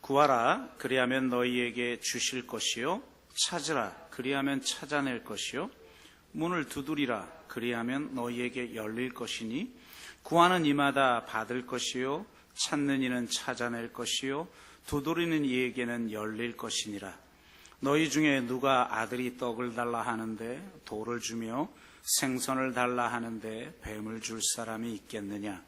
구하라 그리하면 너희에게 주실 것이요 찾으라 그리하면 찾아낼 것이요 문을 두드리라 그리하면 너희에게 열릴 것이니 구하는 이마다 받을 것이요 찾는 이는 찾아낼 것이요 두드리는 이에게는 열릴 것이니라. 너희 중에 누가 아들이 떡을 달라 하는데 돌을 주며 생선을 달라 하는데 뱀을 줄 사람이 있겠느냐?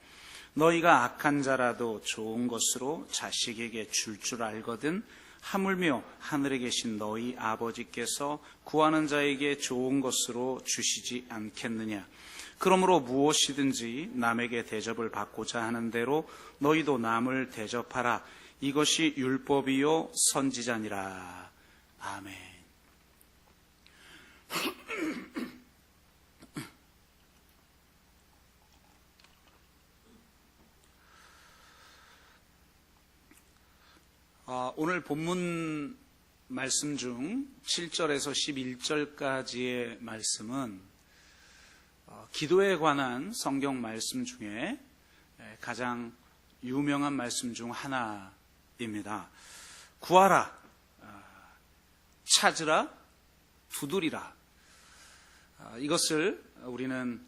너희가 악한 자라도 좋은 것으로 자식에게 줄 알거든 하물며 하늘에 계신 너희 아버지께서 구하는 자에게 좋은 것으로 주시지 않겠느냐? 그러므로 무엇이든지 남에게 대접을 받고자 하는 대로 너희도 남을 대접하라. 이것이 율법이요 선지자니라. 아멘. 오늘 본문 말씀 중 7절에서 11절까지의 말씀은 기도에 관한 성경 말씀 중에 가장 유명한 말씀 중 하나입니다. 구하라, 찾으라, 두드리라. 이것을 우리는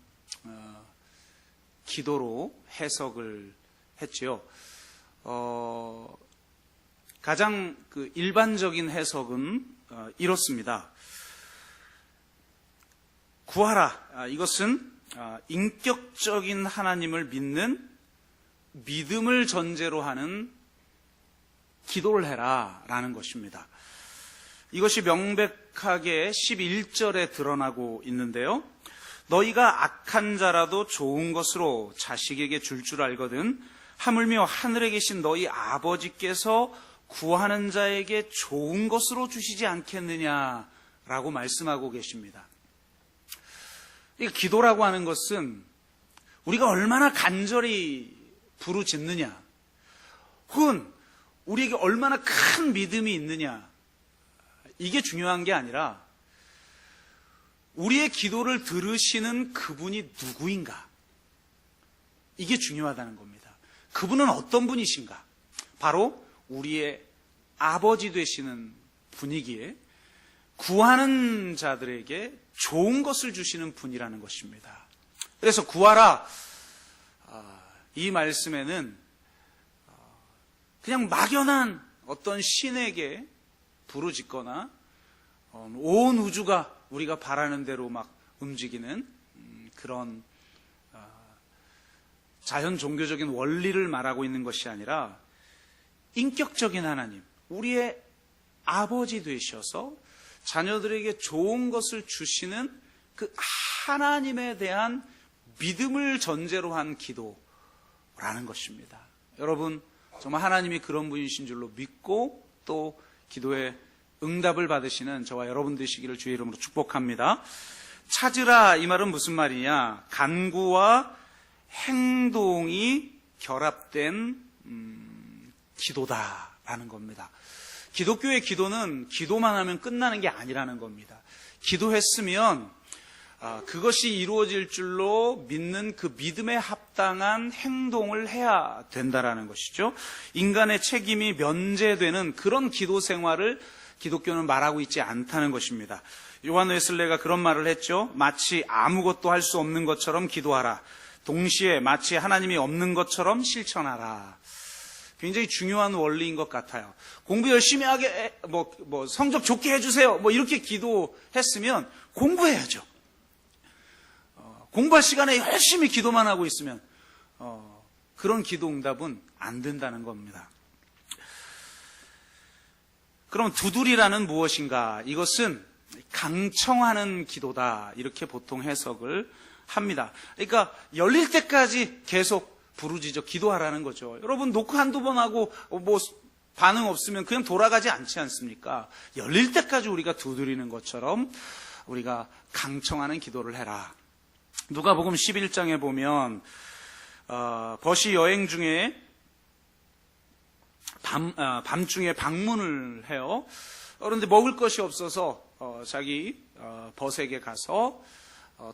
기도로 해석을 했지요. 가장 일반적인 해석은 이렇습니다. 구하라. 이것은 인격적인 하나님을 믿는 믿음을 전제로 하는 기도를 해라 라는 것입니다. 이것이 명백하게 11절에 드러나고 있는데요. 너희가 악한 자라도 좋은 것으로 자식에게 줄 알거든 하물며 하늘에 계신 너희 아버지께서 구하는 자에게 좋은 것으로 주시지 않겠느냐라고 말씀하고 계십니다. 기도라고 하는 것은 우리가 얼마나 간절히 부르짖느냐, 혹은 우리에게 얼마나 큰 믿음이 있느냐, 이게 중요한 게 아니라 우리의 기도를 들으시는 그분이 누구인가, 이게 중요하다는 겁니다. 그분은 어떤 분이신가? 바로 우리의 아버지 되시는 분이기에 구하는 자들에게 좋은 것을 주시는 분이라는 것입니다. 그래서 구하라, 이 말씀에는 그냥 막연한 어떤 신에게 부르짖거나 온 우주가 우리가 바라는 대로 막 움직이는 그런 자연 종교적인 원리를 말하고 있는 것이 아니라 인격적인 하나님, 우리의 아버지 되셔서 자녀들에게 좋은 것을 주시는 그 하나님에 대한 믿음을 전제로 한 기도라는 것입니다. 여러분, 정말 하나님이 그런 분이신 줄로 믿고 또 기도에 응답을 받으시는 저와 여러분 되시기를 주의 이름으로 축복합니다. 찾으라, 이 말은 무슨 말이냐? 간구와 행동이 결합된 기도다라는 겁니다. 기독교의 기도는 기도만 하면 끝나는 게 아니라는 겁니다. 기도했으면 그것이 이루어질 줄로 믿는 그 믿음에 합당한 행동을 해야 된다라는 것이죠. 인간의 책임이 면제되는 그런 기도 생활을 기독교는 말하고 있지 않다는 것입니다. 요한 웨슬레가 그런 말을 했죠. 마치 아무것도 할 수 없는 것처럼 기도하라. 동시에 마치 하나님이 없는 것처럼 실천하라. 굉장히 중요한 원리인 것 같아요. 공부 열심히 하게, 성적 좋게 해주세요. 이렇게 기도했으면 공부해야죠. 공부할 시간에 열심히 기도만 하고 있으면, 그런 기도 응답은 안 된다는 겁니다. 그럼 두드리라는 무엇인가? 이것은 강청하는 기도다. 이렇게 보통 해석을 합니다. 그러니까 열릴 때까지 계속 부르짖어 기도하라는 거죠. 여러분 노크 한두 번 하고 반응 없으면 그냥 돌아가지 않지 않습니까? 열릴 때까지 우리가 두드리는 것처럼 우리가 강청하는 기도를 해라. 누가복음 11장에 보면 벗이 여행 중에 밤중에 방문을 해요. 그런데 먹을 것이 없어서 자기 벗에게 가서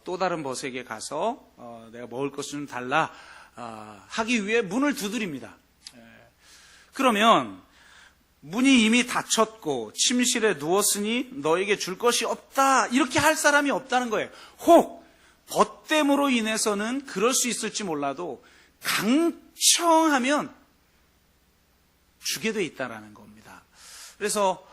또 다른 벗에게 가서 내가 먹을 것 좀 달라 하기 위해 문을 두드립니다. 그러면 문이 이미 닫혔고 침실에 누웠으니 너에게 줄 것이 없다. 이렇게 할 사람이 없다는 거예요. 혹 벗됨으로 인해서는 그럴 수 있을지 몰라도 강청하면 주게 돼 있다라는 겁니다. 그래서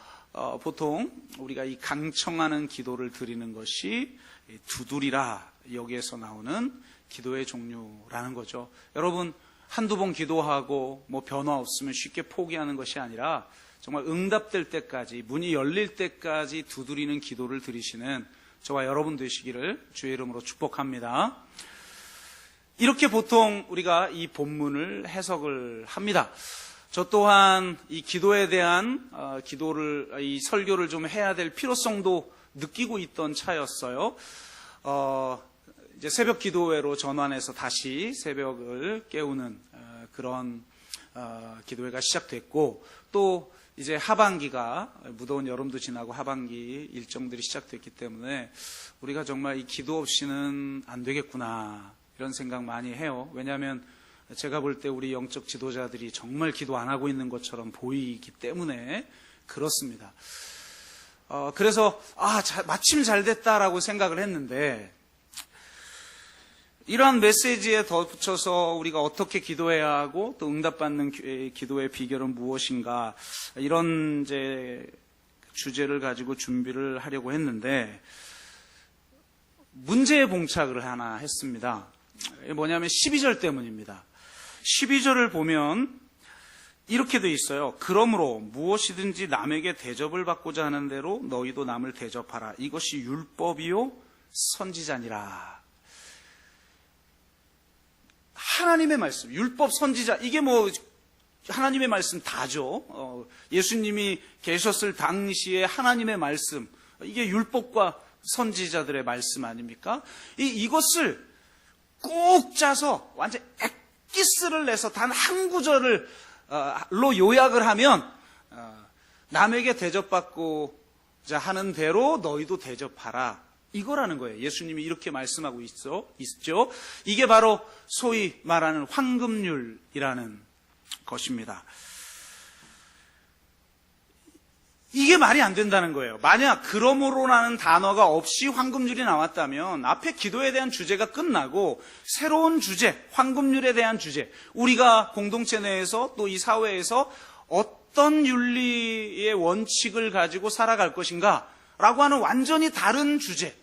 보통 우리가 이 강청하는 기도를 드리는 것이 두드리라, 여기에서 나오는 기도의 종류라는 거죠. 여러분, 한두 번 기도하고 변화 없으면 쉽게 포기하는 것이 아니라 정말 응답될 때까지, 문이 열릴 때까지 두드리는 기도를 드리시는 저와 여러분 되시기를 주의 이름으로 축복합니다. 이렇게 보통 우리가 이 본문을 해석을 합니다. 저 또한 이 기도에 대한 이 설교를 좀 해야 될 필요성도 느끼고 있던 차였어요. 이제 새벽 기도회로 전환해서 다시 새벽을 깨우는 그런 기도회가 시작됐고, 또 이제 하반기가, 무더운 여름도 지나고 하반기 일정들이 시작됐기 때문에 우리가 정말 이 기도 없이는 안 되겠구나, 이런 생각 많이 해요. 왜냐하면 제가 볼 때 우리 영적 지도자들이 정말 기도 안 하고 있는 것처럼 보이기 때문에 그렇습니다. 그래서 마침 잘 됐다라고 생각을 했는데, 이러한 메시지에 덧붙여서 우리가 어떻게 기도해야 하고 또 응답받는 기도의 비결은 무엇인가, 이런 이제 주제를 가지고 준비를 하려고 했는데 문제에 봉착을 하나 했습니다. 뭐냐면 12절 때문입니다. 12절을 보면 이렇게 돼 있어요. 그러므로 무엇이든지 남에게 대접을 받고자 하는 대로 너희도 남을 대접하라. 이것이 율법이요 선지자니라. 하나님의 말씀, 율법, 선지자, 이게 하나님의 말씀 다죠. 예수님이 계셨을 당시에 하나님의 말씀, 이게 율법과 선지자들의 말씀 아닙니까? 이것을 꼭 짜서 완전 엑기스를 내서 단 한 구절로 요약을 하면 남에게 대접받고자 하는 대로 너희도 대접하라, 이거라는 거예요. 예수님이 이렇게 말씀하고 있죠. 이게 바로 소위 말하는 황금률이라는 것입니다. 이게 말이 안 된다는 거예요. 만약 그러므로라는 단어가 없이 황금률이 나왔다면 앞에 기도에 대한 주제가 끝나고 새로운 주제, 황금률에 대한 주제, 우리가 공동체 내에서 또 이 사회에서 어떤 윤리의 원칙을 가지고 살아갈 것인가 라고 하는 완전히 다른 주제,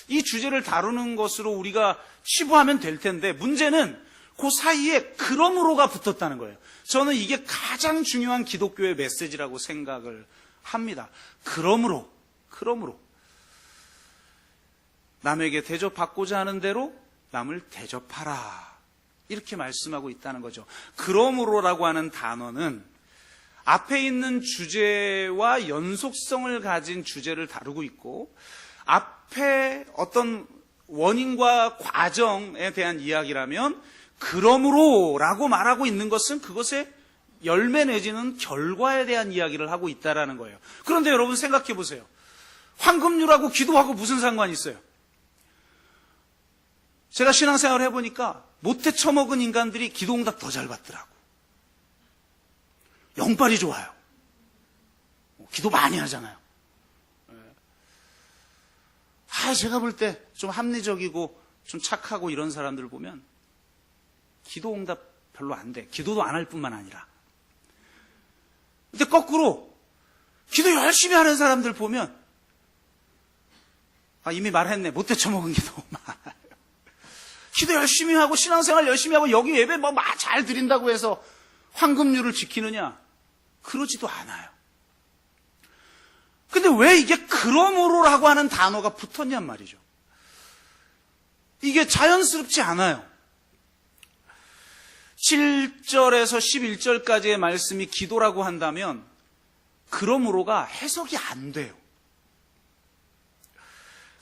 이 주제를 다루는 것으로 우리가 치부하면 될 텐데, 문제는 그 사이에 그러므로가 붙었다는 거예요. 저는 이게 가장 중요한 기독교의 메시지라고 생각을 합니다. 그러므로 남에게 대접받고자 하는 대로 남을 대접하라, 이렇게 말씀하고 있다는 거죠. 그러므로라고 하는 단어는 앞에 있는 주제와 연속성을 가진 주제를 다루고 있고, 앞에 어떤 원인과 과정에 대한 이야기라면 그러므로라고 말하고 있는 것은 그것의 열매 내지는 결과에 대한 이야기를 하고 있다는 거예요. 그런데 여러분 생각해 보세요. 황금률하고 기도하고 무슨 상관이 있어요? 제가 신앙생활을 해보니까 못해 처먹은 인간들이 기도응답 더 잘 받더라고. 영빨이 좋아요. 기도 많이 하잖아요. 제가 볼 때 좀 합리적이고 좀 착하고 이런 사람들 보면 기도응답 별로 안 돼. 기도도 안 할 뿐만 아니라. 근데 거꾸로 기도 열심히 하는 사람들 보면 이미 말했네. 못돼 처먹은 기도. 기도 열심히 하고 신앙생활 열심히 하고 여기 예배 잘 드린다고 해서 황금률을 지키느냐? 그러지도 않아요. 근데 왜 이게 그러므로라고 하는 단어가 붙었냔 말이죠. 이게 자연스럽지 않아요. 7절에서 11절까지의 말씀이 기도라고 한다면 그러므로가 해석이 안 돼요.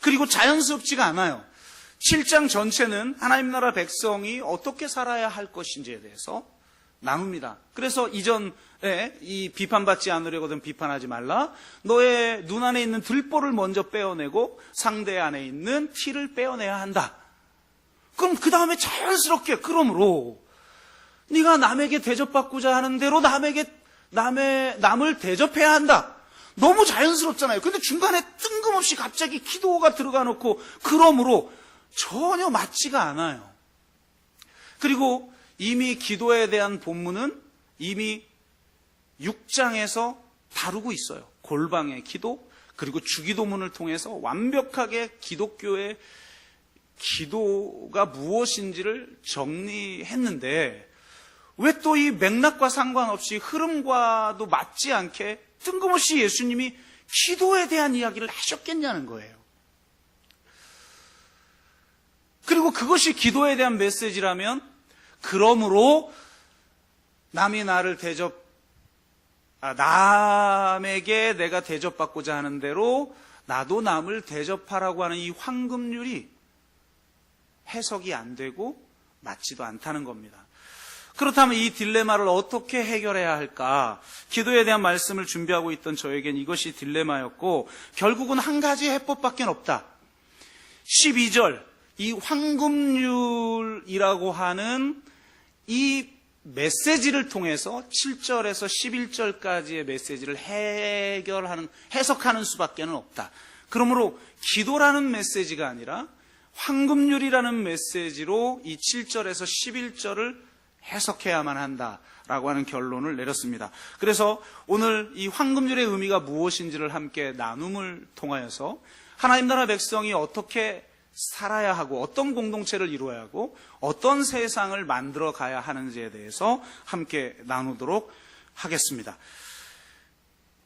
그리고 자연스럽지가 않아요. 7장 전체는 하나님 나라 백성이 어떻게 살아야 할 것인지에 대해서 나눕니다. 그래서 이전에 이 비판받지 않으려거든 비판하지 말라. 너의 눈 안에 있는 들보를 먼저 빼어내고 상대 안에 있는 티를 빼어내야 한다. 그럼 그 다음에 자연스럽게 그러므로 네가 남에게 대접받고자 하는 대로 남에게 남을 대접해야 한다. 너무 자연스럽잖아요. 근데 중간에 뜬금없이 갑자기 기도가 들어가 놓고 그러므로 전혀 맞지가 않아요. 그리고 이미 기도에 대한 본문은 이미 6장에서 다루고 있어요. 골방의 기도, 그리고 주기도문을 통해서 완벽하게 기독교의 기도가 무엇인지를 정리했는데 왜 또 이 맥락과 상관없이 흐름과도 맞지 않게 뜬금없이 예수님이 기도에 대한 이야기를 하셨겠냐는 거예요. 그리고 그것이 기도에 대한 메시지라면 그러므로 남이 나를 남에게 내가 대접받고자 하는 대로 나도 남을 대접하라고 하는 이 황금률이 해석이 안 되고 맞지도 않다는 겁니다. 그렇다면 이 딜레마를 어떻게 해결해야 할까? 기도에 대한 말씀을 준비하고 있던 저에겐 이것이 딜레마였고 결국은 한 가지 해법밖에 없다. 12절 이 황금률이라고 하는 이 메시지를 통해서 7절에서 11절까지의 메시지를 해석하는 수밖에 없다. 그러므로 기도라는 메시지가 아니라 황금률이라는 메시지로 이 7절에서 11절을 해석해야만 한다라고 하는 결론을 내렸습니다. 그래서 오늘 이 황금률의 의미가 무엇인지를 함께 나눔을 통하여서 하나님 나라 백성이 어떻게 살아야 하고 어떤 공동체를 이루어야 하고 어떤 세상을 만들어 가야 하는지에 대해서 함께 나누도록 하겠습니다.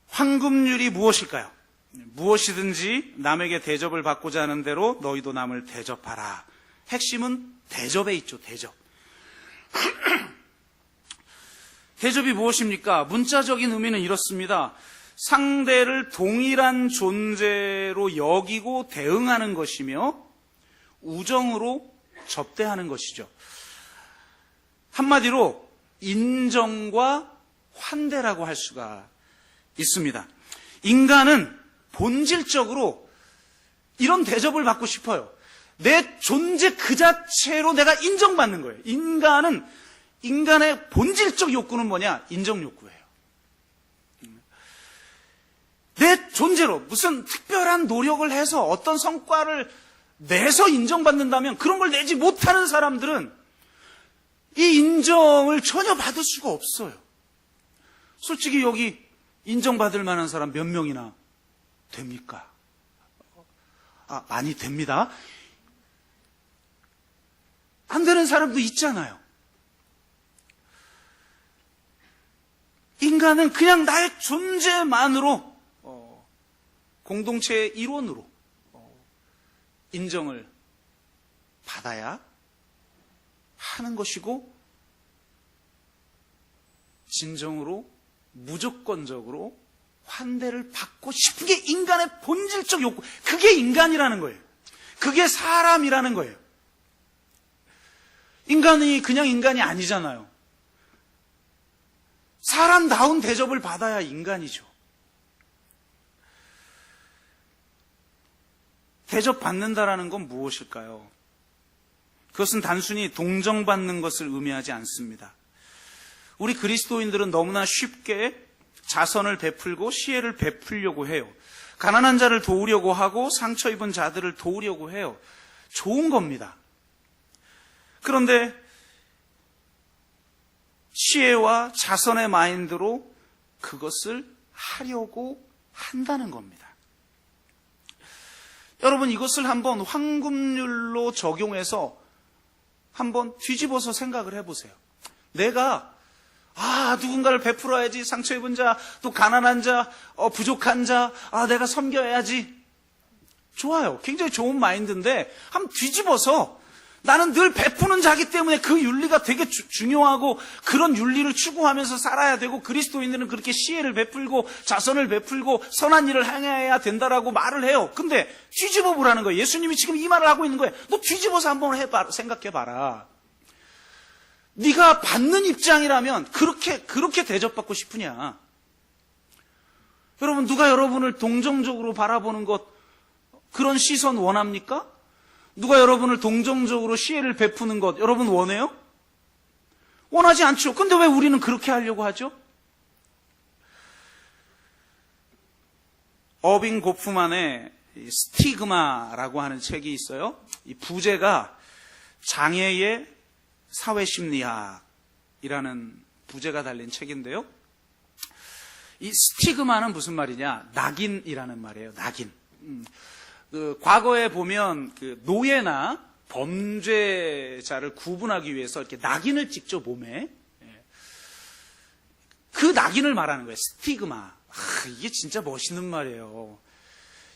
황금률이 무엇일까요? 무엇이든지 남에게 대접을 받고자 하는 대로 너희도 남을 대접하라. 핵심은 대접에 있죠. 대접. 대접이 무엇입니까? 문자적인 의미는 이렇습니다. 상대를 동일한 존재로 여기고 대응하는 것이며 우정으로 접대하는 것이죠. 한마디로 인정과 환대라고 할 수가 있습니다. 인간은 본질적으로 이런 대접을 받고 싶어요. 내 존재 그 자체로 내가 인정받는 거예요. 인간의 본질적 욕구는 뭐냐? 인정 욕구예요. 내 존재로 무슨 특별한 노력을 해서 어떤 성과를 내서 인정받는다면 그런 걸 내지 못하는 사람들은 이 인정을 전혀 받을 수가 없어요. 솔직히 여기 인정받을 만한 사람 몇 명이나 됩니까? 많이 됩니다. 안 되는 사람도 있잖아요. 인간은 그냥 나의 존재만으로 공동체의 일원으로 인정을 받아야 하는 것이고 진정으로 무조건적으로 환대를 받고 싶은 게 인간의 본질적 욕구. 그게 인간이라는 거예요. 그게 사람이라는 거예요. 인간이 그냥 인간이 아니잖아요. 사람다운 대접을 받아야 인간이죠. 대접받는다라는 건 무엇일까요? 그것은 단순히 동정받는 것을 의미하지 않습니다. 우리 그리스도인들은 너무나 쉽게 자선을 베풀고 시혜를 베풀려고 해요. 가난한 자를 도우려고 하고 상처 입은 자들을 도우려고 해요. 좋은 겁니다. 그런데 시혜와 자선의 마인드로 그것을 하려고 한다는 겁니다. 여러분 이것을 한번 황금률로 적용해서 한번 뒤집어서 생각을 해보세요. 내가 누군가를 베풀어야지. 상처 입은 자, 또 가난한 자, 부족한 자, 내가 섬겨야지. 좋아요. 굉장히 좋은 마인드인데 한번 뒤집어서 나는 늘 베푸는 자기 때문에 그 윤리가 되게 중요하고 그런 윤리를 추구하면서 살아야 되고 그리스도인들은 그렇게 시혜를 베풀고 자선을 베풀고 선한 일을 행해야 된다라고 말을 해요. 근데 뒤집어 보라는 거예요. 예수님이 지금 이 말을 하고 있는 거예요. 너 뒤집어서 한번 생각해봐라. 네가 받는 입장이라면 그렇게 대접받고 싶으냐? 여러분 누가 여러분을 동정적으로 바라보는 것 그런 시선 원합니까? 누가 여러분을 동정적으로 시혜를 베푸는 것 여러분 원해요? 원하지 않죠. 근데 왜 우리는 그렇게 하려고 하죠? 어빙 고프만의 스티그마라고 하는 책이 있어요. 이 부제가 장애의 사회심리학이라는 부제가 달린 책인데요. 이 스티그마는 무슨 말이냐? 낙인이라는 말이에요. 낙인. 과거에 보면 노예나 범죄자를 구분하기 위해서 이렇게 낙인을 찍죠, 몸에. 그 낙인을 말하는 거예요. 스티그마. 이게 진짜 멋있는 말이에요.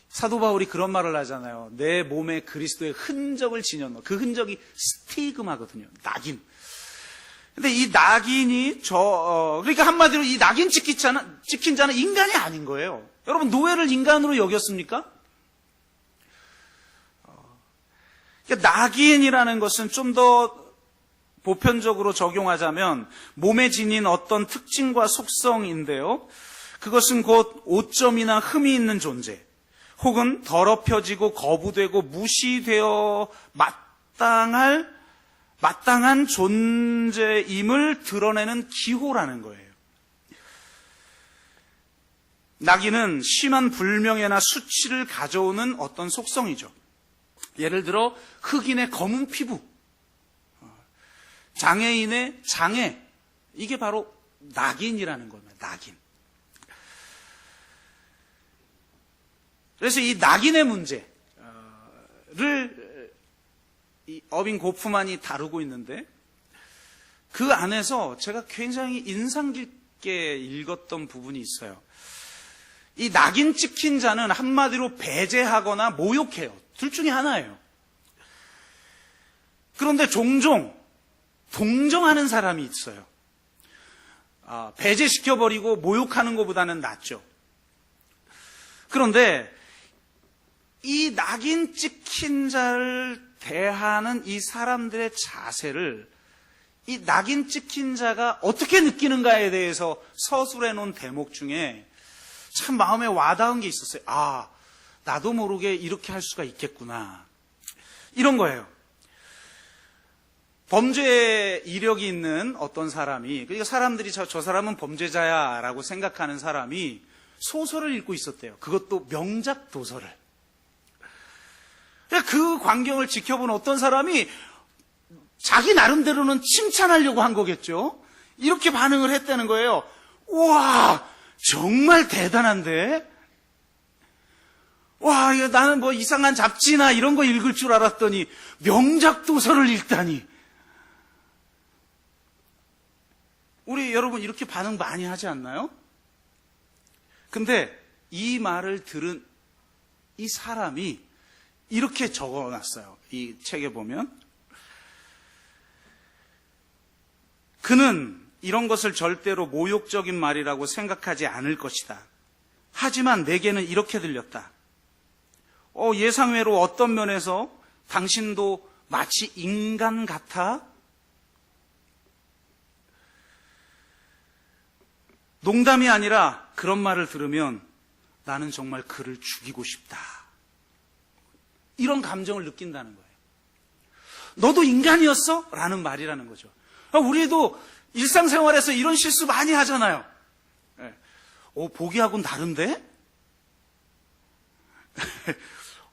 사도 바울이 그런 말을 하잖아요. 내 몸에 그리스도의 흔적을 지녀넣어. 그 흔적이 스티그마거든요. 낙인. 근데 이 낙인이 그러니까 한마디로 이 낙인 찍힌 자는 인간이 아닌 거예요. 여러분, 노예를 인간으로 여겼습니까? 그러니까 낙인이라는 것은 좀 더 보편적으로 적용하자면 몸에 지닌 어떤 특징과 속성인데요. 그것은 곧 오점이나 흠이 있는 존재, 혹은 더럽혀지고 거부되고 무시되어 마땅한 존재임을 드러내는 기호라는 거예요. 낙인은 심한 불명예나 수치를 가져오는 어떤 속성이죠. 예를 들어 흑인의 검은 피부, 장애인의 장애, 이게 바로 낙인이라는 겁니다. 낙인. 그래서 이 낙인의 문제를 이 어빙 고프만이 다루고 있는데, 그 안에서 제가 굉장히 인상 깊게 읽었던 부분이 있어요. 이 낙인 찍힌 자는 한마디로 배제하거나 모욕해요. 둘 중에 하나예요. 그런데 종종 동정하는 사람이 있어요. 배제시켜버리고 모욕하는 것보다는 낫죠. 그런데 이 낙인 찍힌 자를 대하는 이 사람들의 자세를 이 낙인 찍힌 자가 어떻게 느끼는가에 대해서 서술해 놓은 대목 중에 참 마음에 와닿은 게 있었어요. 나도 모르게 이렇게 할 수가 있겠구나. 이런 거예요. 범죄 이력이 있는 어떤 사람이, 그러니까 사람들이 저 사람은 범죄자야 라고 생각하는 사람이 소설을 읽고 있었대요. 그것도 명작 도서를. 그 광경을 지켜본 어떤 사람이 자기 나름대로는 칭찬하려고 한 거겠죠. 이렇게 반응을 했다는 거예요. 우와, 정말 대단한데? 와, 나는 뭐 이상한 잡지나 이런 거 읽을 줄 알았더니 명작 도서를 읽다니. 우리 여러분 이렇게 반응 많이 하지 않나요? 근데 이 말을 들은 이 사람이 이렇게 적어놨어요. 이 책에 보면. 그는 이런 것을 절대로 모욕적인 말이라고 생각하지 않을 것이다. 하지만 내게는 이렇게 들렸다. 예상외로 어떤 면에서 당신도 마치 인간 같아? 농담이 아니라 그런 말을 들으면 나는 정말 그를 죽이고 싶다. 이런 감정을 느낀다는 거예요. 너도 인간이었어? 라는 말이라는 거죠. 우리도 일상생활에서 이런 실수 많이 하잖아요. 보기하고는 다른데?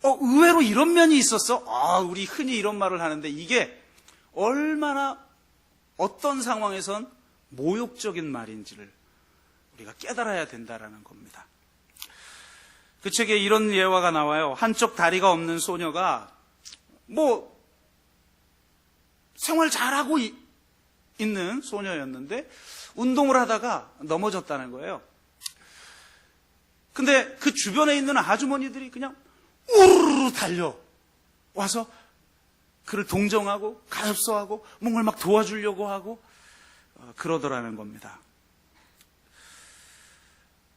의외로 이런 면이 있었어? 우리 흔히 이런 말을 하는데 이게 얼마나 어떤 상황에선 모욕적인 말인지를 우리가 깨달아야 된다라는 겁니다. 그 책에 이런 예화가 나와요. 한쪽 다리가 없는 소녀가 생활 잘하고 있는 소녀였는데 운동을 하다가 넘어졌다는 거예요. 근데 그 주변에 있는 아주머니들이 그냥 우르르 달려와서 그를 동정하고 가엾어하고 뭔가를 막 도와주려고 하고 그러더라는 겁니다.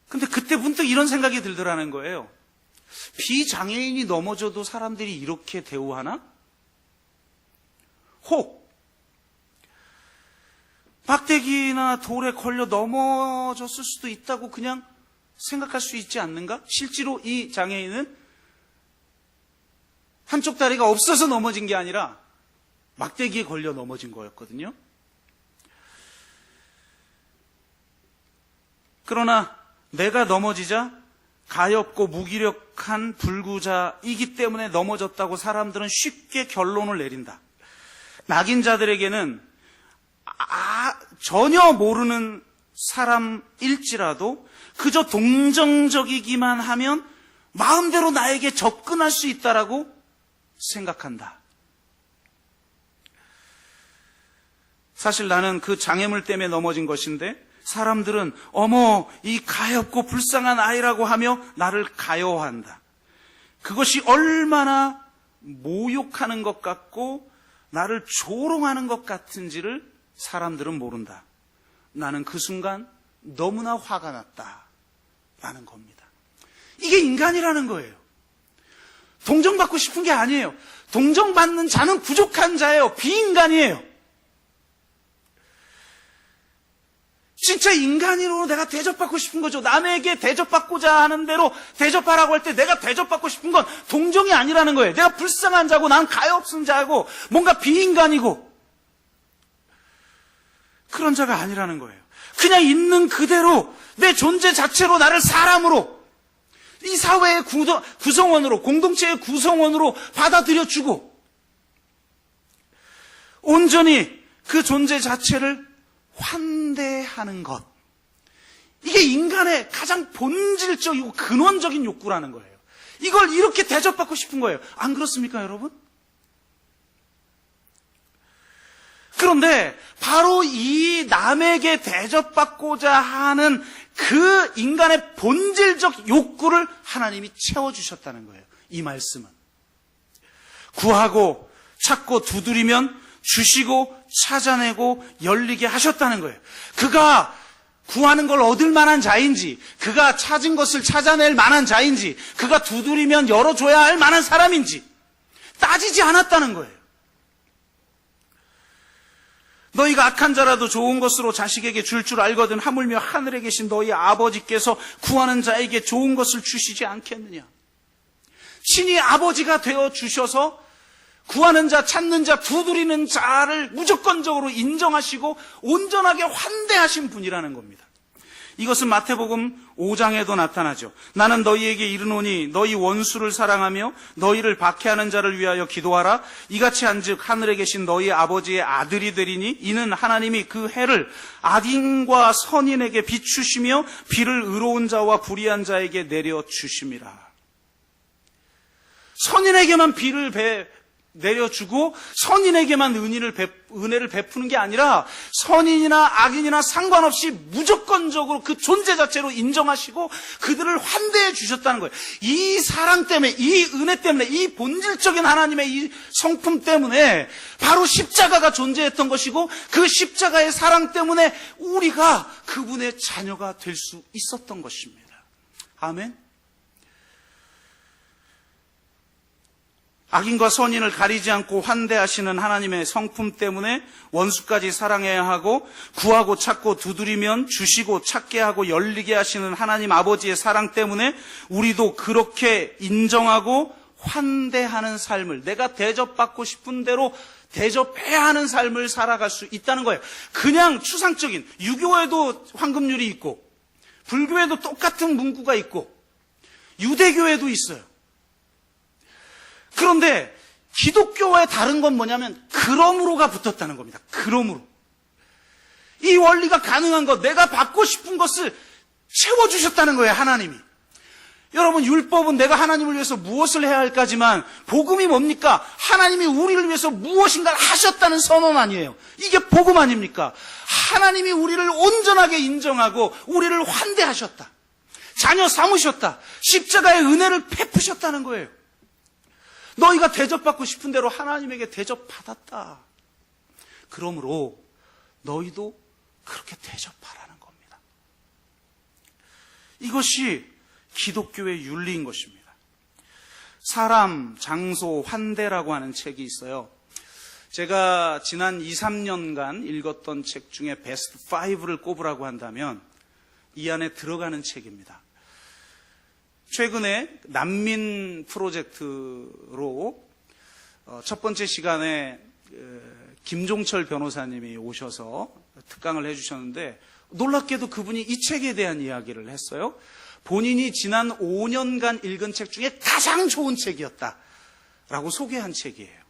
근데 그때 문득 이런 생각이 들더라는 거예요. 비장애인이 넘어져도 사람들이 이렇게 대우하나? 혹 막대기나 돌에 걸려 넘어졌을 수도 있다고 그냥 생각할 수 있지 않는가? 실제로 이 장애인은 한쪽 다리가 없어서 넘어진 게 아니라 막대기에 걸려 넘어진 거였거든요. 그러나 내가 넘어지자 가엾고 무기력한 불구자이기 때문에 넘어졌다고 사람들은 쉽게 결론을 내린다. 낙인자들에게는 전혀 모르는 사람일지라도 그저 동정적이기만 하면 마음대로 나에게 접근할 수 있다라고 생각한다. 사실 나는 그 장애물 때문에 넘어진 것인데 사람들은 어머 이 가엾고 불쌍한 아이라고 하며 나를 가여워한다. 그것이 얼마나 모욕하는 것 같고 나를 조롱하는 것 같은지를 사람들은 모른다. 나는 그 순간 너무나 화가 났다라는 겁니다. 이게 인간이라는 거예요. 동정받고 싶은 게 아니에요. 동정받는 자는 부족한 자예요. 비인간이에요. 진짜 인간으로 내가 대접받고 싶은 거죠. 남에게 대접받고자 하는 대로 대접하라고 할 때 내가 대접받고 싶은 건 동정이 아니라는 거예요. 내가 불쌍한 자고 난 가엾은 자고 뭔가 비인간이고 그런 자가 아니라는 거예요. 그냥 있는 그대로 내 존재 자체로 나를 사람으로 이 사회의 구성원으로 공동체의 구성원으로 받아들여주고 온전히 그 존재 자체를 환대하는 것. 이게 인간의 가장 본질적이고 근원적인 욕구라는 거예요. 이걸 이렇게 대접받고 싶은 거예요. 안 그렇습니까, 여러분? 그런데 바로 이 남에게 대접받고자 하는 그 인간의 본질적 욕구를 하나님이 채워주셨다는 거예요. 이 말씀은. 구하고 찾고 두드리면 주시고 찾아내고 열리게 하셨다는 거예요. 그가 구하는 걸 얻을 만한 자인지, 그가 찾은 것을 찾아낼 만한 자인지, 그가 두드리면 열어줘야 할 만한 사람인지 따지지 않았다는 거예요. 너희가 악한 자라도 좋은 것으로 자식에게 줄 줄 알거든 하물며 하늘에 계신 너희 아버지께서 구하는 자에게 좋은 것을 주시지 않겠느냐. 친히 아버지가 되어 주셔서 구하는 자, 찾는 자, 두드리는 자를 무조건적으로 인정하시고 온전하게 환대하신 분이라는 겁니다. 이것은 마태복음 5장에도 나타나죠. 나는 너희에게 이르노니 너희 원수를 사랑하며 너희를 박해하는 자를 위하여 기도하라. 이같이 한즉 하늘에 계신 너희 아버지의 아들이 되리니 이는 하나님이 그 해를 악인과 선인에게 비추시며 비를 의로운 자와 불의한 자에게 내려주심이라. 선인에게만 비를 내려주고 선인에게만 은혜를 베푸는 게 아니라 선인이나 악인이나 상관없이 무조건적으로 그 존재 자체로 인정하시고 그들을 환대해 주셨다는 거예요. 이 사랑 때문에, 이 은혜 때문에, 이 본질적인 하나님의 이 성품 때문에 바로 십자가가 존재했던 것이고 그 십자가의 사랑 때문에 우리가 그분의 자녀가 될 수 있었던 것입니다. 아멘. 악인과 선인을 가리지 않고 환대하시는 하나님의 성품 때문에 원수까지 사랑해야 하고 구하고 찾고 두드리면 주시고 찾게 하고 열리게 하시는 하나님 아버지의 사랑 때문에 우리도 그렇게 인정하고 환대하는 삶을 내가 대접받고 싶은 대로 대접해야 하는 삶을 살아갈 수 있다는 거예요. 그냥 추상적인 유교에도 황금률이 있고 불교에도 똑같은 문구가 있고 유대교에도 있어요. 그런데 기독교와의 다른 건 뭐냐면 그러므로가 붙었다는 겁니다. 그러므로. 이 원리가 가능한 것, 내가 받고 싶은 것을 채워주셨다는 거예요, 하나님이. 여러분, 율법은 내가 하나님을 위해서 무엇을 해야 할까지만 복음이 뭡니까? 하나님이 우리를 위해서 무엇인가를 하셨다는 선언 아니에요. 이게 복음 아닙니까? 하나님이 우리를 온전하게 인정하고 우리를 환대하셨다. 자녀 삼으셨다. 십자가의 은혜를 베푸셨다는 거예요. 너희가 대접받고 싶은 대로 하나님에게 대접받았다. 그러므로 너희도 그렇게 대접하라는 겁니다. 이것이 기독교의 윤리인 것입니다. 사람, 장소, 환대라고 하는 책이 있어요. 제가 지난 2, 3년간 읽었던 책 중에 베스트 5를 꼽으라고 한다면 이 안에 들어가는 책입니다. 최근에 난민 프로젝트로 첫 번째 시간에 김종철 변호사님이 오셔서 특강을 해주셨는데 놀랍게도 그분이 이 책에 대한 이야기를 했어요. 본인이 지난 5년간 읽은 책 중에 가장 좋은 책이었다라고 소개한 책이에요.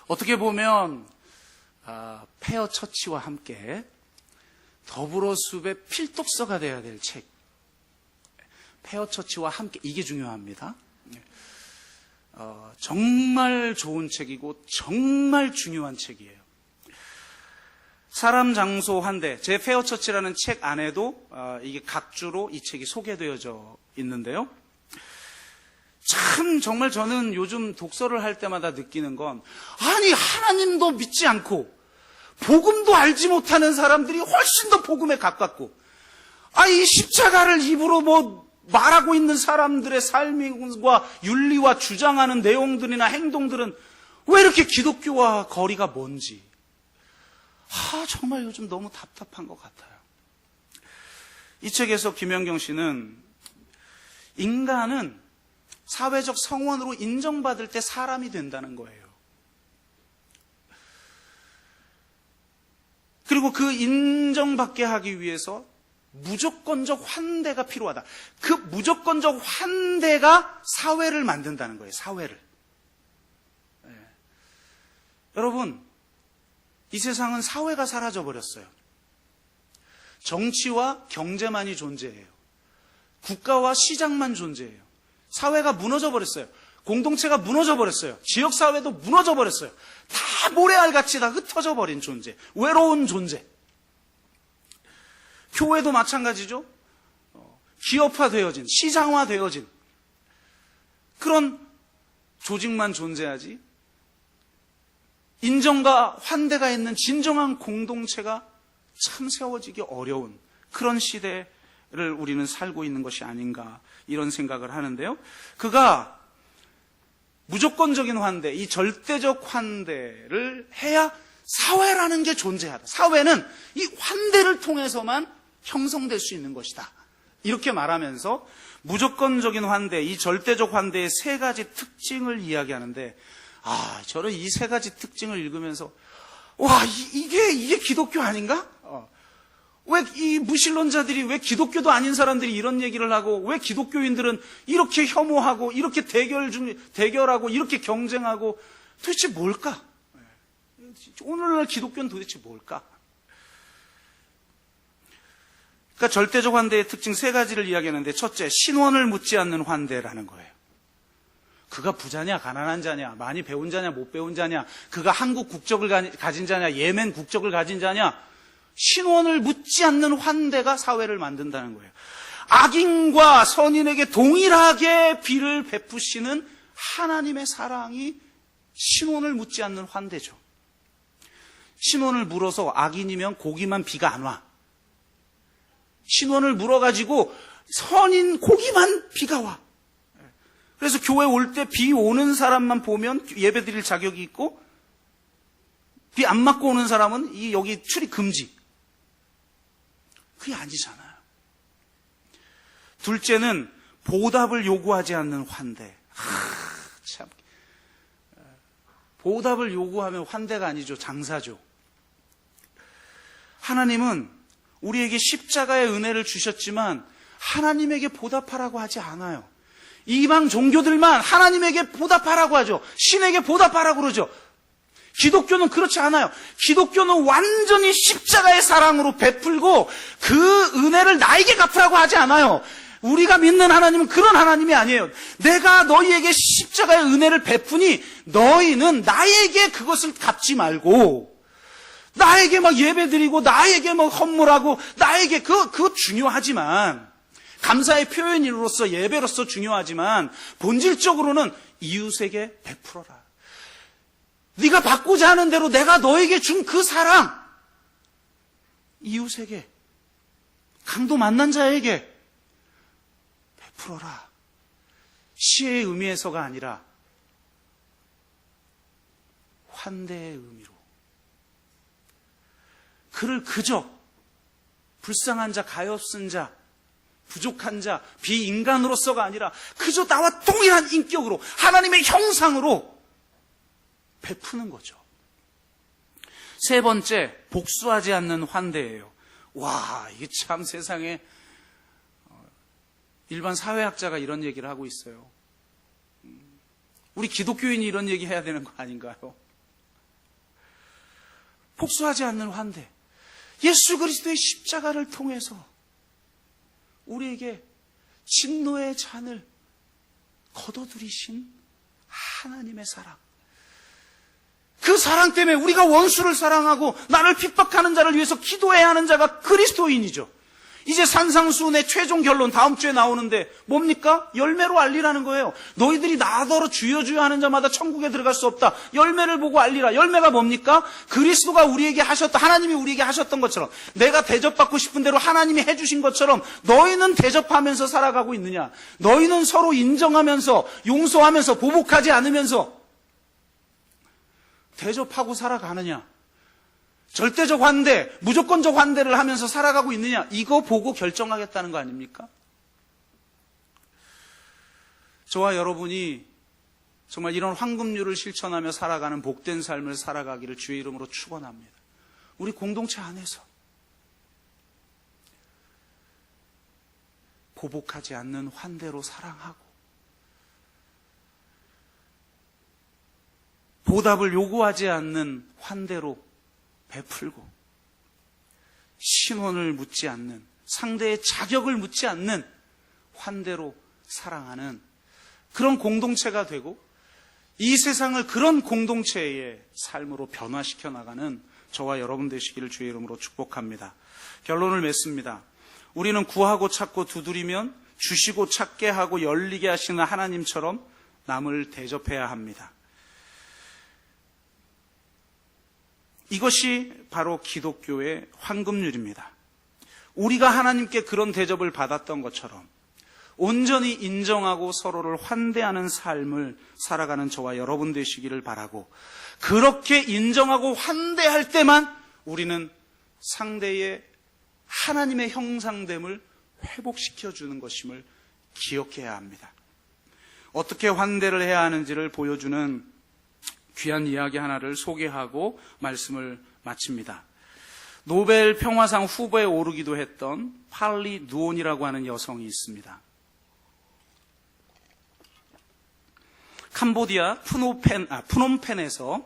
어떻게 보면 페어 처치와 함께 더불어숲의 필독서가 되어야 될 책, 페어 처치와 함께, 이게 중요합니다. 정말 좋은 책이고 정말 중요한 책이에요. 사람, 장소, 환대, 제 페어 처치라는 책 안에도 이게 각주로 이 책이 소개되어져 있는데요. 참 정말 저는 요즘 독서를 할 때마다 느끼는 건, 아니 하나님도 믿지 않고 복음도 알지 못하는 사람들이 훨씬 더 복음에 가깝고, 이 십자가를 입으로 말하고 있는 사람들의 삶과 윤리와 주장하는 내용들이나 행동들은 왜 이렇게 기독교와 거리가 먼지. 정말 요즘 너무 답답한 것 같아요. 이 책에서 김연경 씨는 인간은 사회적 성원으로 인정받을 때 사람이 된다는 거예요. 그리고 그 인정받게 하기 위해서 무조건적 환대가 필요하다. 그 무조건적 환대가 사회를 만든다는 거예요. 사회를. 여러분, 이 세상은 사회가 사라져버렸어요. 정치와 경제만이 존재해요. 국가와 시장만 존재해요. 사회가 무너져버렸어요. 공동체가 무너져버렸어요. 지역사회도 무너져버렸어요. 다 모래알같이 다 흩어져 버린 존재, 외로운 존재. 교회도 마찬가지죠. 기업화되어진, 시장화되어진 그런 조직만 존재하지, 인정과 환대가 있는 진정한 공동체가 참 세워지기 어려운 그런 시대를 우리는 살고 있는 것이 아닌가, 이런 생각을 하는데요. 그가 무조건적인 환대, 이 절대적 환대를 해야 사회라는 게 존재하다. 사회는 이 환대를 통해서만 형성될 수 있는 것이다. 이렇게 말하면서 무조건적인 환대, 이 절대적 환대의 세 가지 특징을 이야기하는데, 저는 이 세 가지 특징을 읽으면서 이게 기독교 아닌가? 왜 이 무신론자들이, 왜 기독교도 아닌 사람들이 이런 얘기를 하고, 왜 기독교인들은 이렇게 혐오하고 이렇게 대결하고 이렇게 경쟁하고, 도대체 뭘까? 오늘날 기독교는 도대체 뭘까? 그러니까 절대적 환대의 특징 세 가지를 이야기하는데, 첫째, 신원을 묻지 않는 환대라는 거예요. 그가 부자냐, 가난한 자냐, 많이 배운 자냐, 못 배운 자냐, 그가 한국 국적을 가진 자냐, 예멘 국적을 가진 자냐, 신원을 묻지 않는 환대가 사회를 만든다는 거예요. 악인과 선인에게 동일하게 비를 베푸시는 하나님의 사랑이 신원을 묻지 않는 환대죠. 신원을 물어서 악인이면 고기만 비가 안 와. 신원을 물어가지고 선인 고기만 비가 와. 그래서 교회 올 때 비 오는 사람만 보면 예배 드릴 자격이 있고, 비 안 맞고 오는 사람은 여기 출입 금지. 그게 아니잖아요. 둘째는 보답을 요구하지 않는 환대. 참. 보답을 요구하면 환대가 아니죠. 장사죠. 하나님은 우리에게 십자가의 은혜를 주셨지만 하나님에게 보답하라고 하지 않아요. 이방 종교들만 하나님에게 보답하라고 하죠. 신에게 보답하라고 그러죠. 기독교는 그렇지 않아요. 기독교는 완전히 십자가의 사랑으로 베풀고 그 은혜를 나에게 갚으라고 하지 않아요. 우리가 믿는 하나님은 그런 하나님이 아니에요. 내가 너희에게 십자가의 은혜를 베푸니 너희는 나에게 그것을 갚지 말고, 나에게 막 예배드리고 나에게 막 헌물하고 나에게 그거 중요하지만, 감사의 표현으로서 예배로서 중요하지만 본질적으로는 이웃에게 베풀어라. 네가 받고자 하는 대로 내가 너에게 준 그 사랑, 이웃에게, 강도 만난 자에게 베풀어라. 시의 의미에서가 아니라 환대의 의미로. 그를 그저 불쌍한 자, 가엾은 자, 부족한 자, 비인간으로서가 아니라 그저 나와 동일한 인격으로, 하나님의 형상으로 베푸는 거죠. 세 번째, 복수하지 않는 환대예요. 이게 참 세상에 일반 사회학자가 이런 얘기를 하고 있어요. 우리 기독교인이 이런 얘기 해야 되는 거 아닌가요? 복수하지 않는 환대. 예수 그리스도의 십자가를 통해서 우리에게 진노의 잔을 걷어들이신 하나님의 사랑. 그 사랑 때문에 우리가 원수를 사랑하고 나를 핍박하는 자를 위해서 기도해야 하는 자가 그리스도인이죠. 이제 산상수훈의 최종 결론 다음 주에 나오는데 뭡니까? 열매로 알리라는 거예요. 너희들이 나더러 주여 주여 하는 자마다 천국에 들어갈 수 없다. 열매를 보고 알리라. 열매가 뭡니까? 그리스도가 우리에게 하셨던, 하나님이 우리에게 하셨던 것처럼, 내가 대접받고 싶은 대로 하나님이 해주신 것처럼 너희는 대접하면서 살아가고 있느냐? 너희는 서로 인정하면서 용서하면서 보복하지 않으면서 대접하고 살아가느냐? 절대적 환대, 무조건적 환대를 하면서 살아가고 있느냐? 이거 보고 결정하겠다는 거 아닙니까? 저와 여러분이 정말 이런 황금률을 실천하며 살아가는 복된 삶을 살아가기를 주의 이름으로 축원합니다. 우리 공동체 안에서 보복하지 않는 환대로 사랑하고 보답을 요구하지 않는 환대로 베풀고 신원을 묻지 않는, 상대의 자격을 묻지 않는 환대로 사랑하는 그런 공동체가 되고 이 세상을 그런 공동체의 삶으로 변화시켜 나가는 저와 여러분 되시기를 주의 이름으로 축복합니다. 결론을 맺습니다. 우리는 구하고 찾고 두드리면 주시고 찾게 하고 열리게 하시는 하나님처럼 남을 대접해야 합니다. 이것이 바로 기독교의 황금률입니다. 우리가 하나님께 그런 대접을 받았던 것처럼 온전히 인정하고 서로를 환대하는 삶을 살아가는 저와 여러분 되시기를 바라고, 그렇게 인정하고 환대할 때만 우리는 상대의 하나님의 형상됨을 회복시켜주는 것임을 기억해야 합니다. 어떻게 환대를 해야 하는지를 보여주는 귀한 이야기 하나를 소개하고 말씀을 마칩니다. 노벨 평화상 후보에 오르기도 했던 팔리 누온이라고 하는 여성이 있습니다. 캄보디아 푸놈펜에서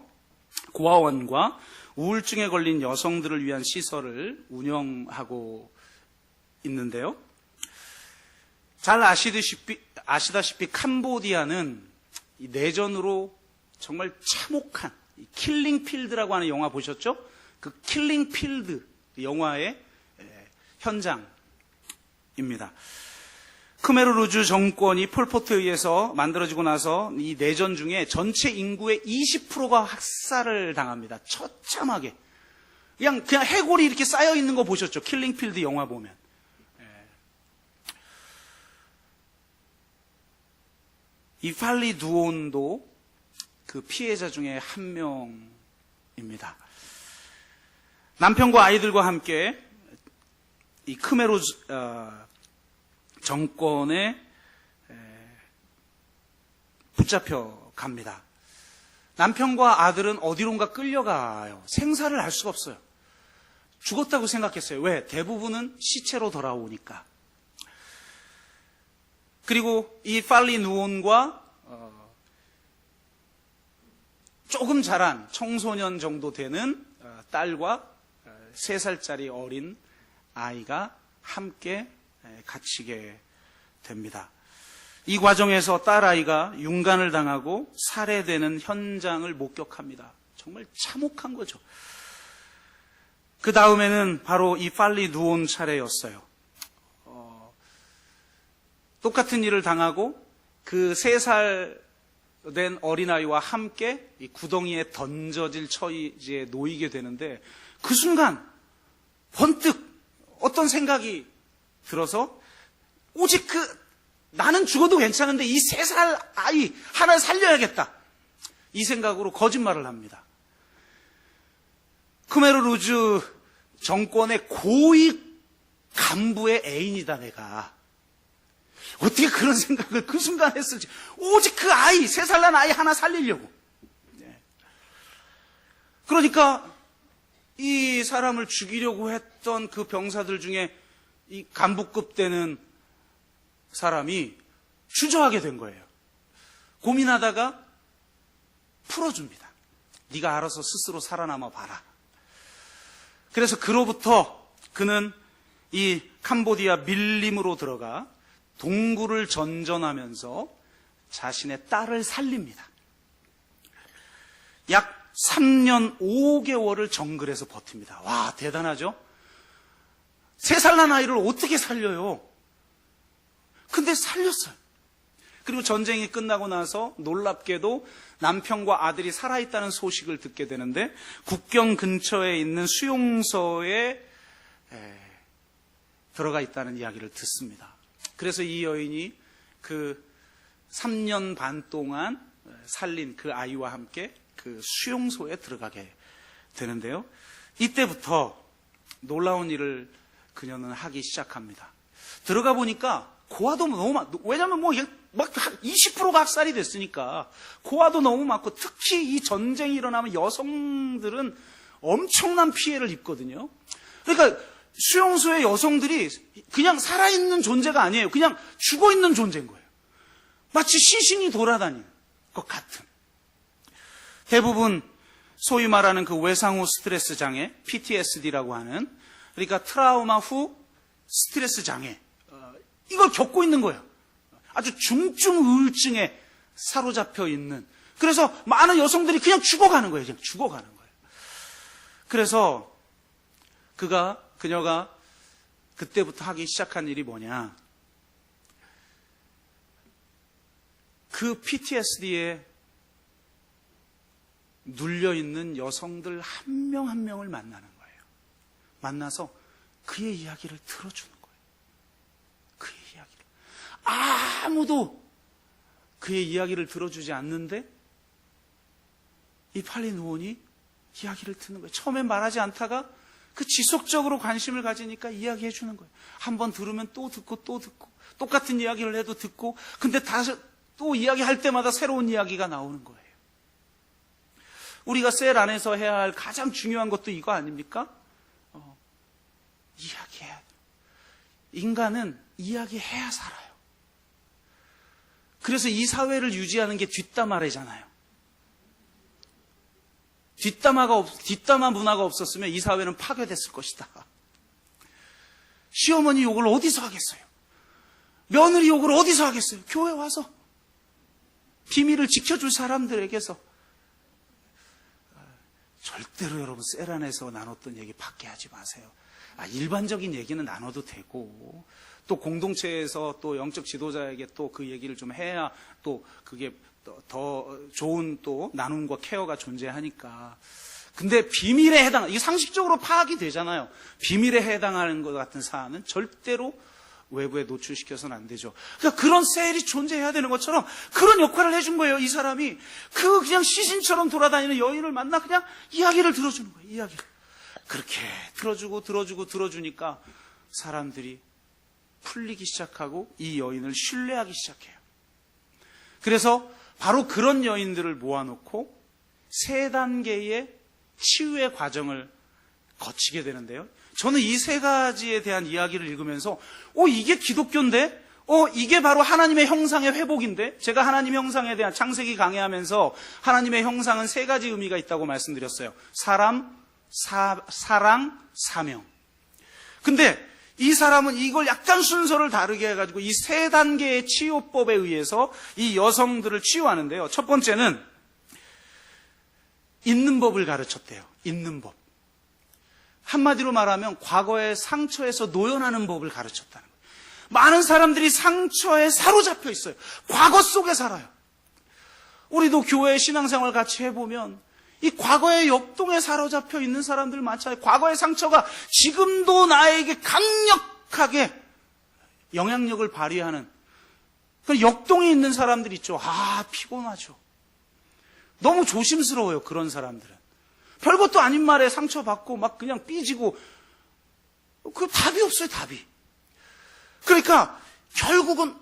고아원과 우울증에 걸린 여성들을 위한 시설을 운영하고 있는데요. 잘 아시다시피 캄보디아는 이 내전으로 정말 참혹한 킬링필드라고 하는 영화 보셨죠? 그 킬링필드 영화의 현장입니다. 크메르루즈 정권이 폴포트에 의해서 만들어지고 나서 이 내전 중에 전체 인구의 20%가 학살을 당합니다. 처참하게. 그냥 해골이 이렇게 쌓여 있는 거 보셨죠? 킬링필드 영화 보면. 이 팔리 누온도 그 피해자 중에 한 명입니다. 남편과 아이들과 함께 이 크메르루즈 정권에 붙잡혀 갑니다. 남편과 아들은 어디론가 끌려가요. 생사를 알 수가 없어요. 죽었다고 생각했어요. 왜? 대부분은 시체로 돌아오니까. 그리고 이 팔리 누온과 조금 자란 청소년 정도 되는 딸과 3살짜리 어린 아이가 함께 갇히게 됩니다. 이 과정에서 딸아이가 윤간을 당하고 살해되는 현장을 목격합니다. 정말 참혹한 거죠. 그 다음에는 바로 이 팔리 누온 차례였어요. 똑같은 일을 당하고 그 3살 된 어린아이와 함께 이 구덩이에 던져질 처지에 놓이게 되는데, 그 순간 번뜩 어떤 생각이 들어서 오직 나는 죽어도 괜찮은데 이 3살 아이 하나를 살려야겠다, 이 생각으로 거짓말을 합니다. 크메르루즈 정권의 고위 간부의 애인이다 내가. 어떻게 그런 생각을 그 순간 했을지. 오직 그 아이, 3살 난 아이 하나 살리려고. 그러니까 이 사람을 죽이려고 했던 그 병사들 중에 이 간부급 되는 사람이 주저하게 된 거예요. 고민하다가 풀어줍니다. 네가 알아서 스스로 살아남아 봐라. 그래서 그로부터 그는 이 캄보디아 밀림으로 들어가 동굴을 전전하면서 자신의 딸을 살립니다. 약 3년 5개월을 정글에서 버팁니다. 와, 대단하죠? 3살 난 아이를 어떻게 살려요? 근데 살렸어요. 그리고 전쟁이 끝나고 나서 놀랍게도 남편과 아들이 살아있다는 소식을 듣게 되는데 국경 근처에 있는 수용소에 들어가 있다는 이야기를 듣습니다. 그래서 이 여인이 그 3년 반 동안 살린 그 아이와 함께 그 수용소에 들어가게 되는데요. 이때부터 놀라운 일을 그녀는 하기 시작합니다. 들어가 보니까 고아도 너무 많고, 왜냐면 막 20%가 학살이 됐으니까 고아도 너무 많고, 특히 이 전쟁이 일어나면 여성들은 엄청난 피해를 입거든요. 그러니까 수용소의 여성들이 그냥 살아있는 존재가 아니에요. 그냥 죽어있는 존재인 거예요. 마치 시신이 돌아다니는 것 같은. 대부분 소위 말하는 그 외상 후 스트레스 장애, PTSD라고 하는, 그러니까 트라우마 후 스트레스 장애, 이걸 겪고 있는 거예요. 아주 중증 우울증에 사로잡혀 있는. 그래서 많은 여성들이 그냥 죽어가는 거예요. 그냥 죽어가는 거예요. 그래서 그녀가 그때부터 하기 시작한 일이 뭐냐. 그 PTSD에 눌려있는 여성들 한 명 한 명을 만나는 거예요. 만나서 그의 이야기를 들어주는 거예요. 그의 이야기를. 아무도 그의 이야기를 들어주지 않는데 이 팔린 의원이 이야기를 듣는 거예요. 처음엔 말하지 않다가 그 지속적으로 관심을 가지니까 이야기해 주는 거예요. 한번 들으면 또 듣고 또 듣고, 똑같은 이야기를 해도 듣고, 근데 다시 또 이야기할 때마다 새로운 이야기가 나오는 거예요. 우리가 셀 안에서 해야 할 가장 중요한 것도 이거 아닙니까? 이야기해야 돼요. 인간은 이야기해야 살아요. 그래서 이 사회를 유지하는 게 뒷담화래잖아요. 뒷담화 문화가 없었으면 이 사회는 파괴됐을 것이다. 시어머니 욕을 어디서 하겠어요? 며느리 욕을 어디서 하겠어요? 교회 와서 비밀을 지켜줄 사람들에게서. 절대로 여러분 셀 안에서 나눴던 얘기 밖에 하지 마세요. 일반적인 얘기는 나눠도 되고, 또 공동체에서 또 영적 지도자에게 또 그 얘기를 좀 해야 또 그게 더 좋은 또 나눔과 케어가 존재하니까. 근데 비밀에 이게 상식적으로 파악이 되잖아요. 비밀에 해당하는 것 같은 사안은 절대로 외부에 노출시켜서는 안 되죠. 그러니까 그런 셀이 존재해야 되는 것처럼 그런 역할을 해준 거예요. 이 사람이 그냥 시신처럼 돌아다니는 여인을 만나 그냥 이야기를 들어주는 거예요. 이야기를. 그렇게 들어주니까 사람들이 풀리기 시작하고 이 여인을 신뢰하기 시작해요. 그래서 바로 그런 여인들을 모아놓고 3단계의 치유의 과정을 거치게 되는데요. 저는 이 3가지에 대한 이야기를 읽으면서 이게 기독교인데? 이게 바로 하나님의 형상의 회복인데? 제가 하나님의 형상에 대한 창세기 강의하면서 하나님의 형상은 3가지 의미가 있다고 말씀드렸어요. 사람, 사랑, 사명. 근데 이 사람은 이걸 약간 순서를 다르게 해가지고 이 3단계의 치유법에 의해서 이 여성들을 치유하는데요. 첫 번째는 있는 법을 가르쳤대요. 있는 법. 한마디로 말하면 과거의 상처에서 노연하는 법을 가르쳤다는 거예요. 많은 사람들이 상처에 사로잡혀 있어요. 과거 속에 살아요. 우리도 교회 신앙생활 같이 해보면 이 과거의 역동에 사로잡혀 있는 사람들 많잖아요. 과거의 상처가 지금도 나에게 강력하게 영향력을 발휘하는 그 역동에 있는 사람들 있죠. 피곤하죠. 너무 조심스러워요. 그런 사람들은. 별것도 아닌 말에 상처받고 막 그냥 삐지고, 그 답이 없어요. 답이. 그러니까 결국은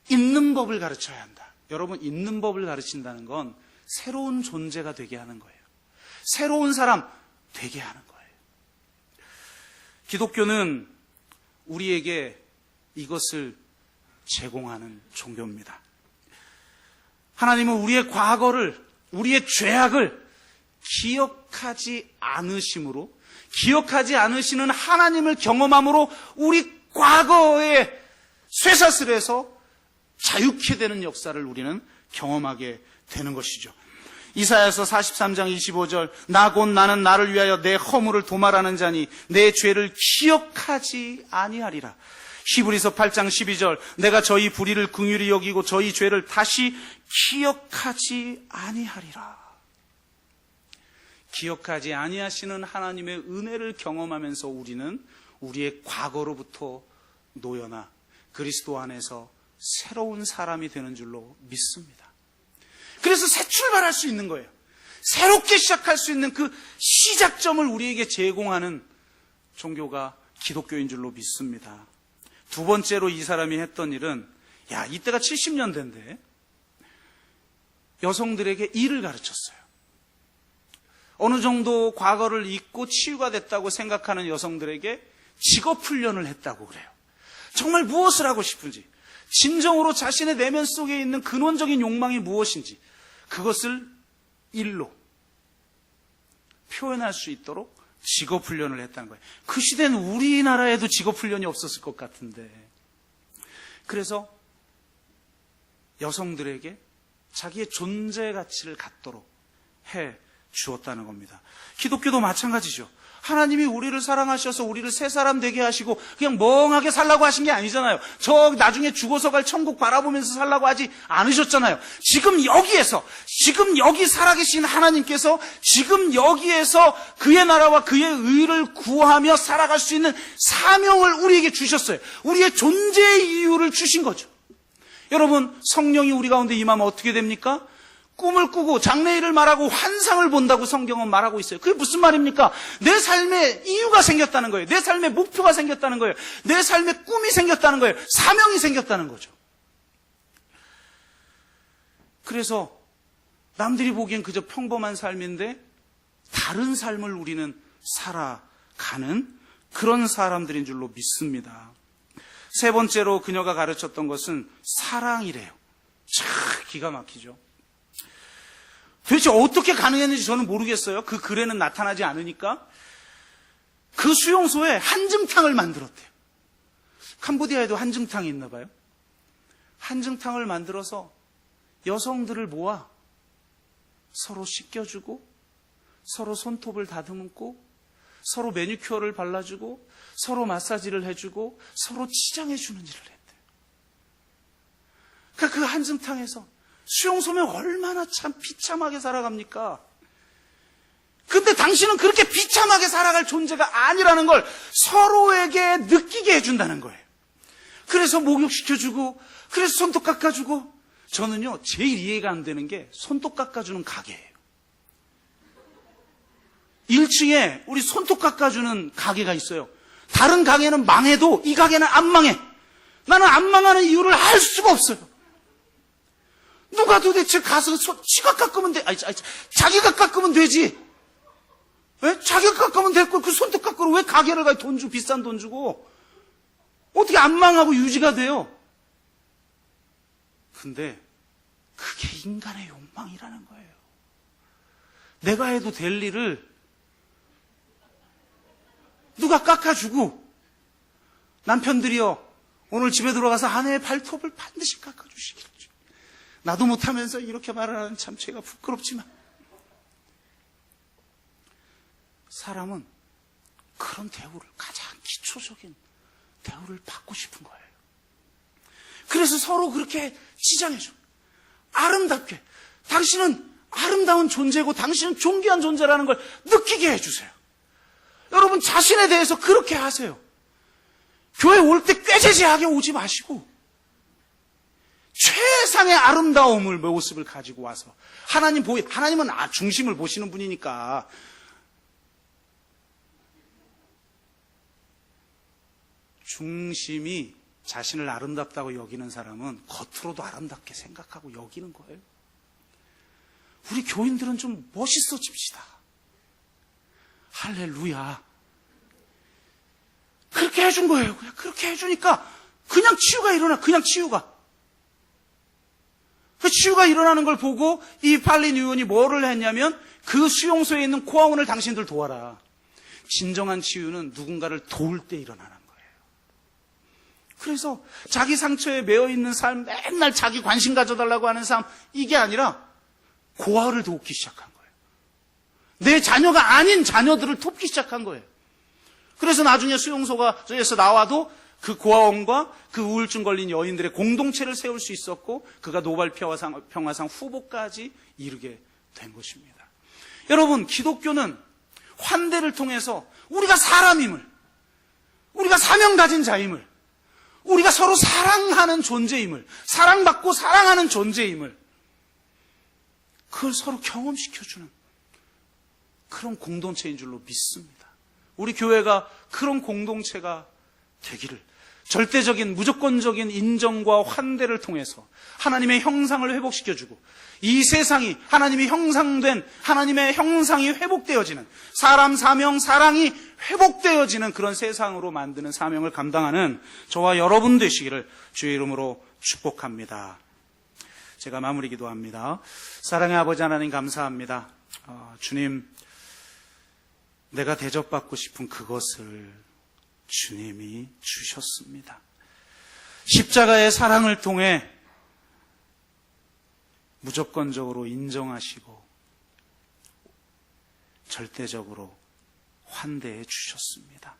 있는 법을 가르쳐야 한다. 여러분, 있는 법을 가르친다는 건 새로운 존재가 되게 하는 거예요. 새로운 사람 되게 하는 거예요. 기독교는 우리에게 이것을 제공하는 종교입니다. 하나님은 우리의 과거를, 우리의 죄악을 기억하지 않으심으로, 기억하지 않으시는 하나님을 경험함으로 우리 과거의 쇠사슬에서 자유케 되는 역사를 우리는 경험하게 되는 것이죠. 이사야서 43장 25절, 나 곧 나는 나를 위하여 내 허물을 도말하는 자니 내 죄를 기억하지 아니하리라. 히브리서 8장 12절, 내가 저희 불의를 긍휼히 여기고 저희 죄를 다시 기억하지 아니하리라. 기억하지 아니하시는 하나님의 은혜를 경험하면서 우리는 우리의 과거로부터 놓여나 그리스도 안에서 새로운 사람이 되는 줄로 믿습니다. 그래서 새 출발할 수 있는 거예요. 새롭게 시작할 수 있는 그 시작점을 우리에게 제공하는 종교가 기독교인 줄로 믿습니다. 두 번째로 이 사람이 했던 일은, 이때가 70년대인데 여성들에게 일을 가르쳤어요. 어느 정도 과거를 잊고 치유가 됐다고 생각하는 여성들에게 직업 훈련을 했다고 그래요. 정말 무엇을 하고 싶은지, 진정으로 자신의 내면 속에 있는 근원적인 욕망이 무엇인지 그것을 일로 표현할 수 있도록 직업훈련을 했다는 거예요. 그 시대는 우리나라에도 직업훈련이 없었을 것 같은데, 그래서 여성들에게 자기의 존재 가치를 갖도록 해 주었다는 겁니다. 기독교도 마찬가지죠. 하나님이 우리를 사랑하셔서 우리를 새 사람 되게 하시고 그냥 멍하게 살라고 하신 게 아니잖아요. 저 나중에 죽어서 갈 천국 바라보면서 살라고 하지 않으셨잖아요. 지금 여기에서, 지금 여기 살아계신 하나님께서 지금 여기에서 그의 나라와 그의 의를 구하며 살아갈 수 있는 사명을 우리에게 주셨어요. 우리의 존재의 이유를 주신 거죠. 여러분, 성령이 우리 가운데 임하면 어떻게 됩니까? 꿈을 꾸고 장래일을 말하고 환상을 본다고 성경은 말하고 있어요. 그게 무슨 말입니까? 내 삶에 이유가 생겼다는 거예요. 내 삶에 목표가 생겼다는 거예요. 내 삶에 꿈이 생겼다는 거예요. 사명이 생겼다는 거죠. 그래서 남들이 보기엔 그저 평범한 삶인데 다른 삶을 우리는 살아가는 그런 사람들인 줄로 믿습니다. 세 번째로 그녀가 가르쳤던 것은 사랑이래요. 참 기가 막히죠. 도대체 어떻게 가능했는지 저는 모르겠어요. 그 글에는 나타나지 않으니까. 그 수용소에 한증탕을 만들었대요. 캄보디아에도 한증탕이 있나 봐요. 한증탕을 만들어서 여성들을 모아 서로 씻겨주고 서로 손톱을 다듬고 서로 매니큐어를 발라주고 서로 마사지를 해주고 서로 치장해주는 일을 했대요. 그러니까 그 한증탕에서 수용소면 얼마나 참 비참하게 살아갑니까? 근데 당신은 그렇게 비참하게 살아갈 존재가 아니라는 걸 서로에게 느끼게 해준다는 거예요. 그래서 목욕시켜주고, 그래서 손톱 깎아주고. 저는요, 제일 이해가 안 되는 게 손톱 깎아주는 가게예요. 1층에 우리 손톱 깎아주는 가게가 있어요. 다른 가게는 망해도 이 가게는 안 망해. 나는 안 망하는 이유를 알 수가 없어요. 누가 도대체 가서 지가 깎으면 돼? 자기가 깎으면 되지. 왜? 자기가 깎으면 될 걸 그 손톱 깎으러 왜 가게를 가요? 돈 주고, 비싼 돈 주고. 어떻게 안 망하고 유지가 돼요? 근데 그게 인간의 욕망이라는 거예요. 내가 해도 될 일을 누가 깎아주고, 남편들이요, 오늘 집에 들어가서 아내의 발톱을 반드시 깎아주시기를. 나도 못하면서 이렇게 말을 하는 참 제가 부끄럽지만, 사람은 그런 대우를, 가장 기초적인 대우를 받고 싶은 거예요. 그래서 서로 그렇게 치장해줘. 아름답게. 당신은 아름다운 존재고 당신은 존귀한 존재라는 걸 느끼게 해주세요. 여러분, 자신에 대해서 그렇게 하세요. 교회 올 때 꾀죄죄하게 오지 마시고 최상의 아름다움을, 모습을 가지고 와서 하나님은 중심을 보시는 분이니까 중심이 자신을 아름답다고 여기는 사람은 겉으로도 아름답게 생각하고 여기는 거예요. 우리 교인들은 좀 멋있어집시다. 할렐루야. 그렇게 해준 거예요. 그냥 그렇게 해주니까 그냥 치유가 일어나. 그냥 치유가. 그 치유가 일어나는 걸 보고 이 팔린 의원이 뭐를 했냐면 그 수용소에 있는 고아원을 당신들 도와라. 진정한 치유는 누군가를 도울 때 일어나는 거예요. 그래서 자기 상처에 매여 있는 삶, 맨날 자기 관심 가져달라고 하는 삶, 이게 아니라 고아를 돕기 시작한 거예요. 내 자녀가 아닌 자녀들을 돕기 시작한 거예요. 그래서 나중에 수용소에서 나와도 그 고아원과 그 우울증 걸린 여인들의 공동체를 세울 수 있었고 그가 노벨 평화상 후보까지 이르게 된 것입니다. 여러분, 기독교는 환대를 통해서 우리가 사람임을, 우리가 사명 가진 자임을, 우리가 서로 사랑하는 존재임을, 사랑받고 사랑하는 존재임을 그걸 서로 경험시켜주는 그런 공동체인 줄로 믿습니다. 우리 교회가 그런 공동체가 되기를, 절대적인 무조건적인 인정과 환대를 통해서 하나님의 형상을 회복시켜주고 이 세상이 하나님의 형상된 하나님의 형상이 회복되어지는, 사람 사명 사랑이 회복되어지는 그런 세상으로 만드는 사명을 감당하는 저와 여러분 되시기를 주의 이름으로 축복합니다. 제가 마무리 기도합니다. 사랑의 아버지 하나님, 감사합니다. 주님, 내가 대접받고 싶은 그것을 주님이 주셨습니다. 십자가의 사랑을 통해 무조건적으로 인정하시고 절대적으로 환대해 주셨습니다.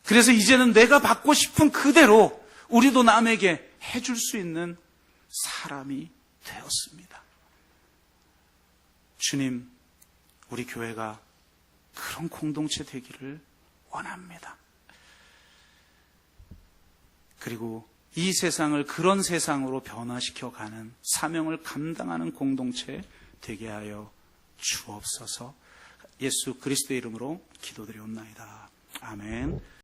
그래서 이제는 내가 받고 싶은 그대로 우리도 남에게 해줄 수 있는 사람이 되었습니다. 주님, 우리 교회가 그런 공동체 되기를 원합니다. 그리고 이 세상을 그런 세상으로 변화시켜가는 사명을 감당하는 공동체 되게 하여 주옵소서. 예수 그리스도의 이름으로 기도드리옵나이다. 아멘.